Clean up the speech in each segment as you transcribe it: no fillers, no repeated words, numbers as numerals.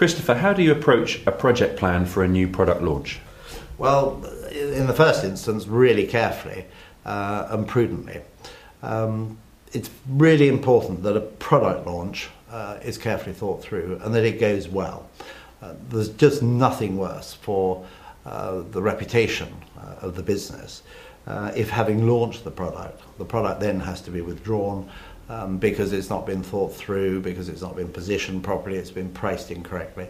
Christopher, how do you approach a project plan for a new product launch? Well, in the first instance, really carefully and prudently. It's really important that a product launch is carefully thought through and that it goes well. There's just nothing worse for the reputation of the business if, having launched the product then has to be withdrawn because it's not been thought through, because it's not been positioned properly, it's been priced incorrectly.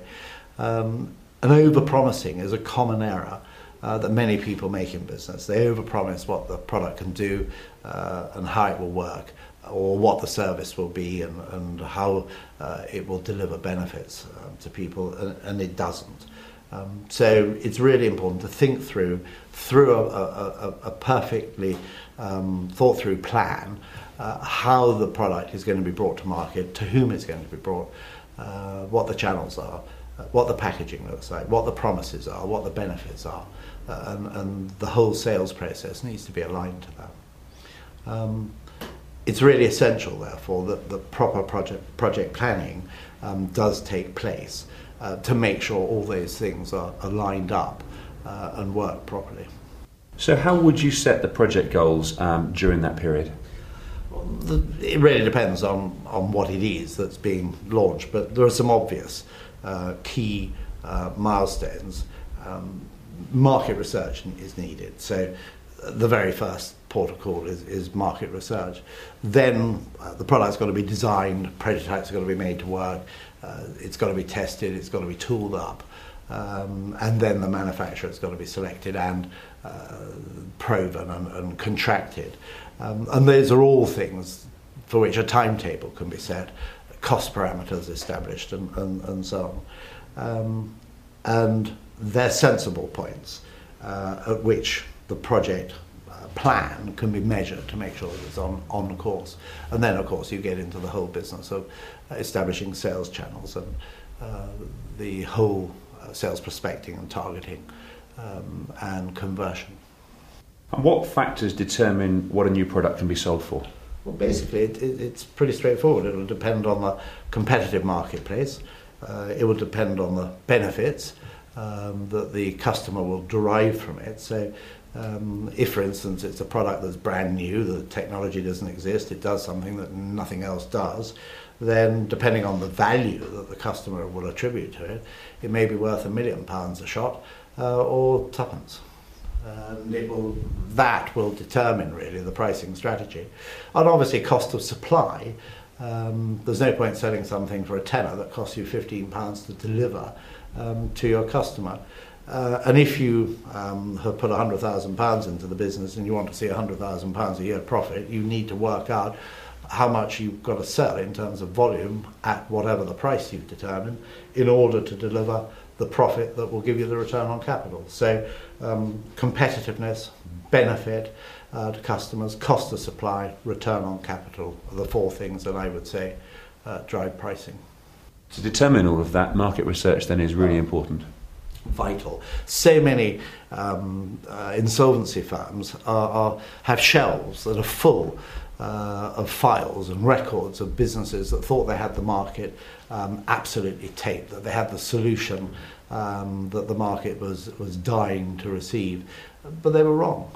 And over-promising is a common error that many people make in business. They over-promise what the product can do and how it will work, or what the service will be and how it will deliver benefits to people, and it doesn't. So it's really important to think through a perfectly thought through plan how the product is going to be brought to market, to whom it's going to be brought, what the channels are, what the packaging looks like, what the promises are, what the benefits are, and the whole sales process needs to be aligned to that. It's really essential, therefore, that the proper project planning does take place to make sure all those things are lined up and work properly. So how would you set the project goals during that period? Well, it really depends on what it is that's being launched, but there are some obvious key milestones. Market research is needed. So the very first port of call is market research. Then the product's got to be designed, prototypes are going to be made to work, it's got to be tested, it's got to be tooled up, and then the manufacturer's got to be selected and proven and contracted. And those are all things for which a timetable can be set, cost parameters established, and so on. And they're sensible points at which the project plan can be measured to make sure that it's on course. And then, of course, you get into the whole business of establishing sales channels and the whole sales prospecting and targeting and conversion. And what factors determine what a new product can be sold for? Well, basically, it's pretty straightforward. It will depend on the competitive marketplace. It will depend on the benefits that the customer will derive from it. So if, for instance, it's a product that's brand new, the technology doesn't exist, it does something that nothing else does, then depending on the value that the customer will attribute to it, it may be worth £1 million a shot or tuppence. And that will determine really the pricing strategy. And obviously cost of supply. There's no point selling something for a tenner that costs you £15 to deliver to your customer. And if you have put £100,000 into the business and you want to see £100,000 a year profit, you need to work out how much you've got to sell in terms of volume at whatever the price you've determined in order to deliver the profit that will give you the return on capital. So competitiveness, benefit to customers, cost of supply, return on capital are the four things that I would say drive pricing. To determine all of that, market research then is really important. Vital. So many insolvency firms have shelves that are full of files and records of businesses that thought they had the market absolutely taped, that they had the solution that the market was dying to receive, but they were wrong.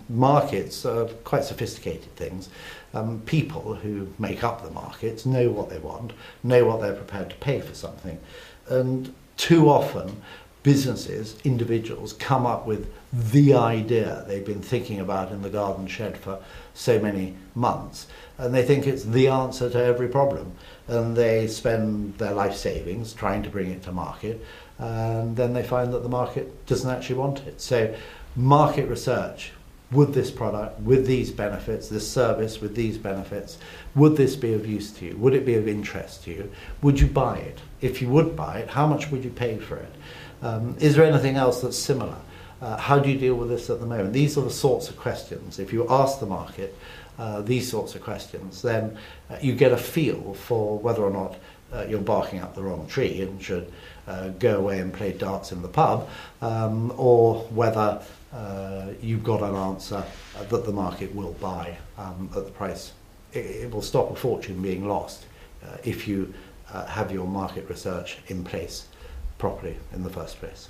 Markets are quite sophisticated things. People who make up the markets know what they want, know what they're prepared to pay for something, and too often businesses, individuals come up with the idea they've been thinking about in the garden shed for so many months, and they think it's the answer to every problem, and they spend their life savings trying to bring it to market, and then they find that the market doesn't actually want it. So market research, would this product with these benefits, this service with these benefits, would this be of use to you? Would it be of interest to you? Would you buy it? If you would buy it, how much would you pay for it? Is there anything else that's similar? How do you deal with this at the moment? These are the sorts of questions. If you ask the market these sorts of questions, then you get a feel for whether or not you're barking up the wrong tree and should go away and play darts in the pub, or whether you've got an answer that the market will buy at the price. It will stop a fortune being lost if you have your market research in place properly in the first place.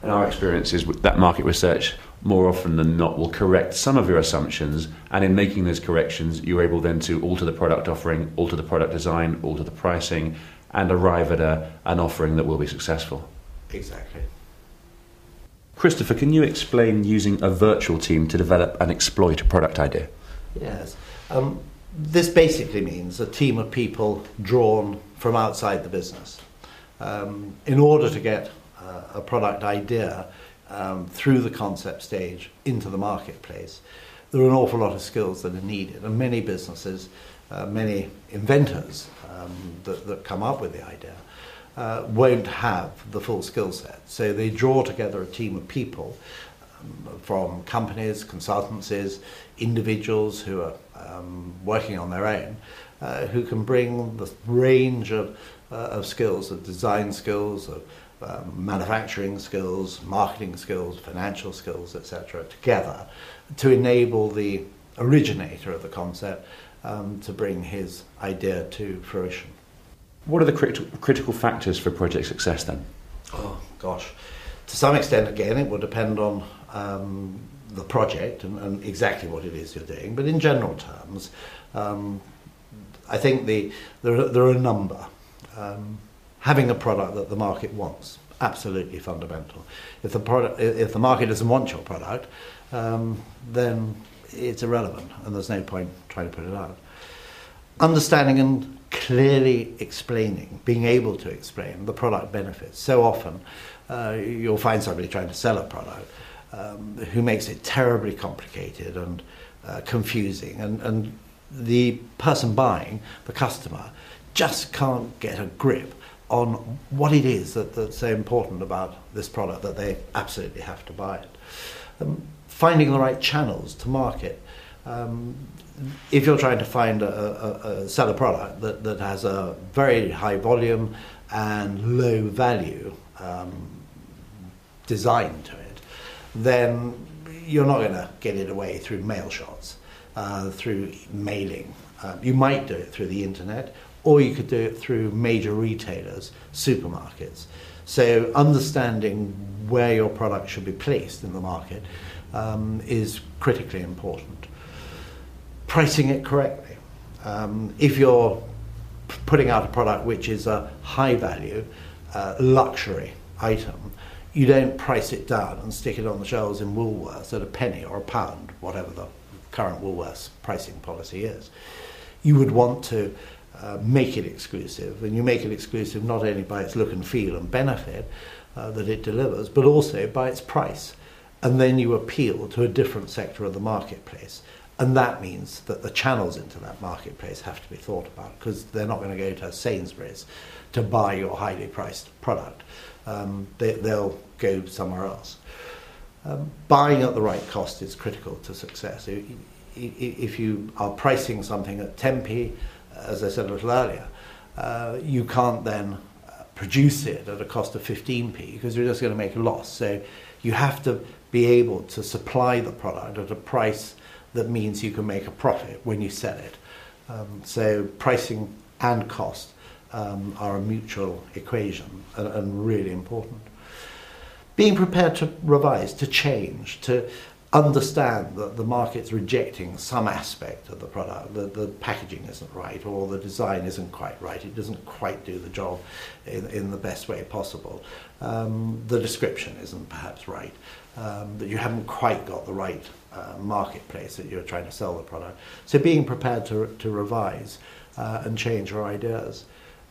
And our experience is that market research, more often than not, will correct some of your assumptions, and in making those corrections, you're able then to alter the product offering, alter the product design, alter the pricing, and arrive at an offering that will be successful. Exactly. Christopher, can you explain using a virtual team to develop and exploit a product idea? Yes. This basically means a team of people drawn from outside the business. In order to get a product idea through the concept stage into the marketplace, there are an awful lot of skills that are needed, and many businesses, many inventors that come up with the idea won't have the full skill set. So they draw together a team of people from companies, consultancies, individuals who are working on their own, who can bring the range of skills, of design skills, of manufacturing skills, marketing skills, financial skills, etc., together to enable the originator of the concept to bring his idea to fruition. What are the critical factors for project success then? Oh gosh, to some extent again it will depend on the project and exactly what it is you're doing, but in general terms I think there are a number. Having a product that the market wants, absolutely fundamental. If the market doesn't want your product, then it's irrelevant and there's no point trying to put it out. Understanding and clearly explaining, being able to explain the product benefits. So often you'll find somebody trying to sell a product who makes it terribly complicated and confusing, and the person buying, the customer, just can't get a grip on what it is that's so important about this product that they absolutely have to buy it. Finding the right channels to market. If you're trying to sell a product that has a very high volume and low value design to it, then you're not going to get it away through mail shots, through mailing. You might do it through the internet, or you could do it through major retailers, supermarkets. So understanding where your product should be placed in the market is critically important. Pricing it correctly. If you're putting out a product which is a high value, luxury item, you don't price it down and stick it on the shelves in Woolworths at a penny or a pound, whatever the current Woolworths pricing policy is. You would want to make it exclusive, and you make it exclusive not only by its look and feel and benefit that it delivers, but also by its price. And then you appeal to a different sector of the marketplace. And that means that the channels into that marketplace have to be thought about, because they're not going to go to Sainsbury's to buy your highly priced product. They'll go somewhere else. Buying at the right cost is critical to success. If you are pricing something at 10p, as I said a little earlier, you can't then produce it at a cost of 15p, because you're just going to make a loss. So you have to be able to supply the product at a price that means you can make a profit when you sell it. So pricing and cost are a mutual equation and really important. Being prepared to revise, to change, to understand that the market's rejecting some aspect of the product, the packaging isn't right, or the design isn't quite right, it doesn't quite do the job in the best way possible. The description isn't perhaps right, that you haven't quite got the right marketplace that you're trying to sell the product. So being prepared to revise and change your ideas.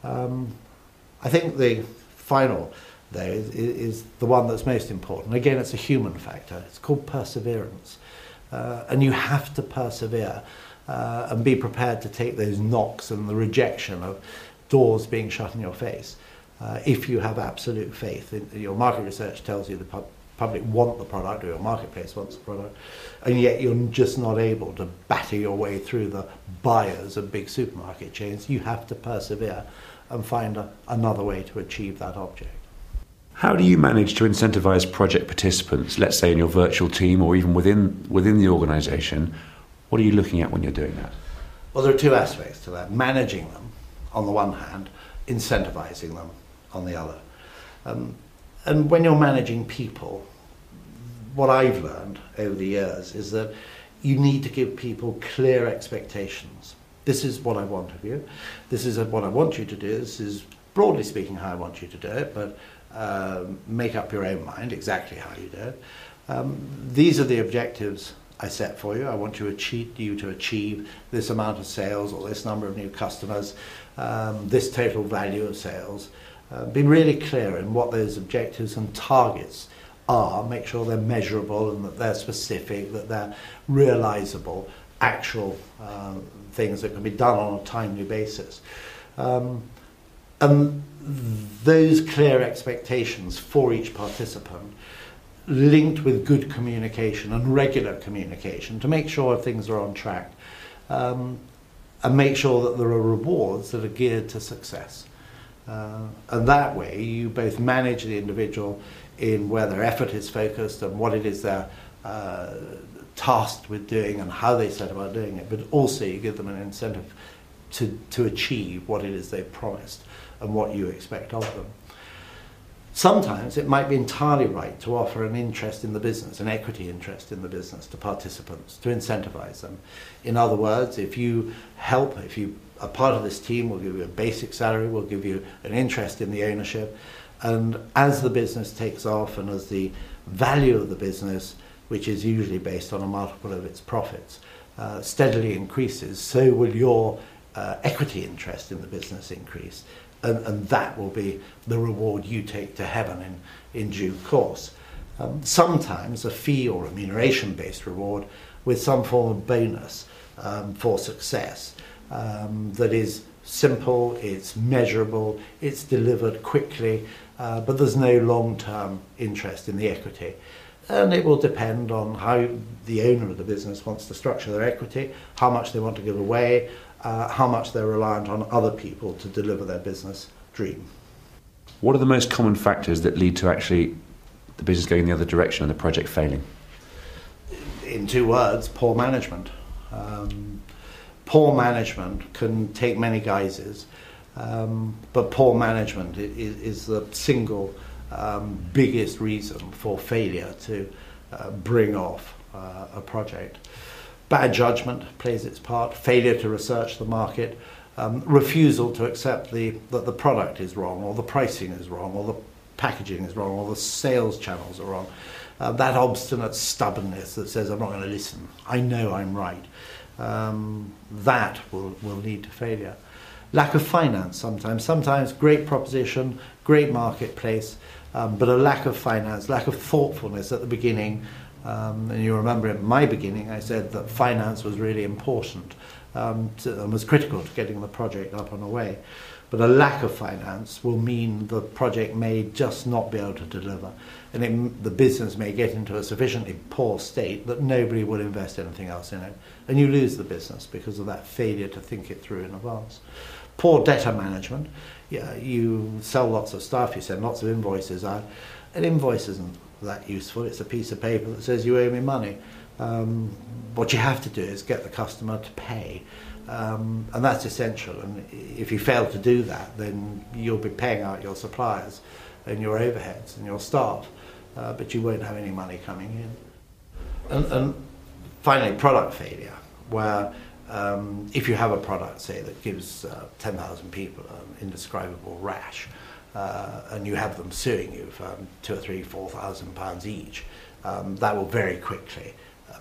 I think the final there is the one that's most important. Again, it's a human factor. It's called perseverance. And you have to persevere and be prepared to take those knocks and the rejection of doors being shut in your face. If you have absolute faith, your market research tells you the public want the product, or your marketplace wants the product, and yet you're just not able to batter your way through the buyers of big supermarket chains, you have to persevere and find another way to achieve that object. How do you manage to incentivize project participants, let's say in your virtual team or even within the organisation? What are you looking at when you're doing that? Well, there are two aspects to that. Managing them, on the one hand, incentivizing them on the other. And when you're managing people, what I've learned over the years is that you need to give people clear expectations. This is what I want of you. This is what I want you to do. This is, broadly speaking, how I want you to do it, but make up your own mind exactly how you do it. These are the objectives I set for you. I want you to achieve this amount of sales or this number of new customers, this total value of sales. Be really clear in what those objectives and targets are. Make sure they're measurable and that they're specific, that they're realizable, actual things that can be done on a timely basis. And those clear expectations for each participant, linked with good communication and regular communication to make sure things are on track, and make sure that there are rewards that are geared to success. And that way you both manage the individual in where their effort is focused and what it is they're tasked with doing and how they set about doing it, but also you give them an incentive to achieve what it is they've promised and what you expect of them. Sometimes it might be entirely right to offer an interest in the business, an equity interest in the business to participants, to incentivize them. In other words, if you are part of this team, we'll give you a basic salary, we'll give you an interest in the ownership, and as the business takes off and as the value of the business, which is usually based on a multiple of its profits, steadily increases, so will your equity interest in the business increase. And that will be the reward you take to heaven in due course. Sometimes a fee or remuneration-based reward with some form of bonus for success that is simple, it's measurable, it's delivered quickly, but there's no long-term interest in the equity. And it will depend on how the owner of the business wants to structure their equity, how much they want to give away, how much they're reliant on other people to deliver their business dream. What are the most common factors that lead to actually the business going the other direction and the project failing? In 2 words, poor management. Poor management can take many guises, but poor management is the single biggest reason for failure to bring off a project. Bad judgment plays its part, failure to research the market, refusal to accept that the product is wrong, or the pricing is wrong, or the packaging is wrong, or the sales channels are wrong. That obstinate stubbornness that says, I'm not going to listen, I know I'm right, that will lead to failure. Lack of finance sometimes great proposition, great marketplace, but a lack of finance, lack of thoughtfulness at the beginning. And you remember at my beginning I said that finance was really important and was critical to getting the project up and away. But a lack of finance will mean the project may just not be able to deliver, and the business may get into a sufficiently poor state that nobody will invest anything else in it, and you lose the business because of that failure to think it through in advance. Poor debtor management. Yeah, you sell lots of stuff, you send lots of invoices out. An invoice isn't that useful. It's a piece of paper that says you owe me money. What you have to do is get the customer to pay, and that's essential. And if you fail to do that, then you'll be paying out your suppliers and your overheads and your staff, but you won't have any money coming in. And finally, product failure, where if you have a product, say, that gives 10,000 people an indescribable rash, and you have them suing you for £2,000 or £3,000, £4,000 each, that will very quickly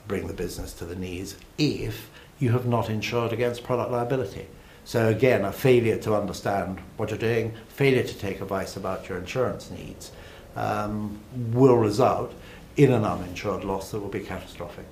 bring the business to the knees if you have not insured against product liability. So again, a failure to understand what you're doing, failure to take advice about your insurance needs, will result in an uninsured loss that will be catastrophic.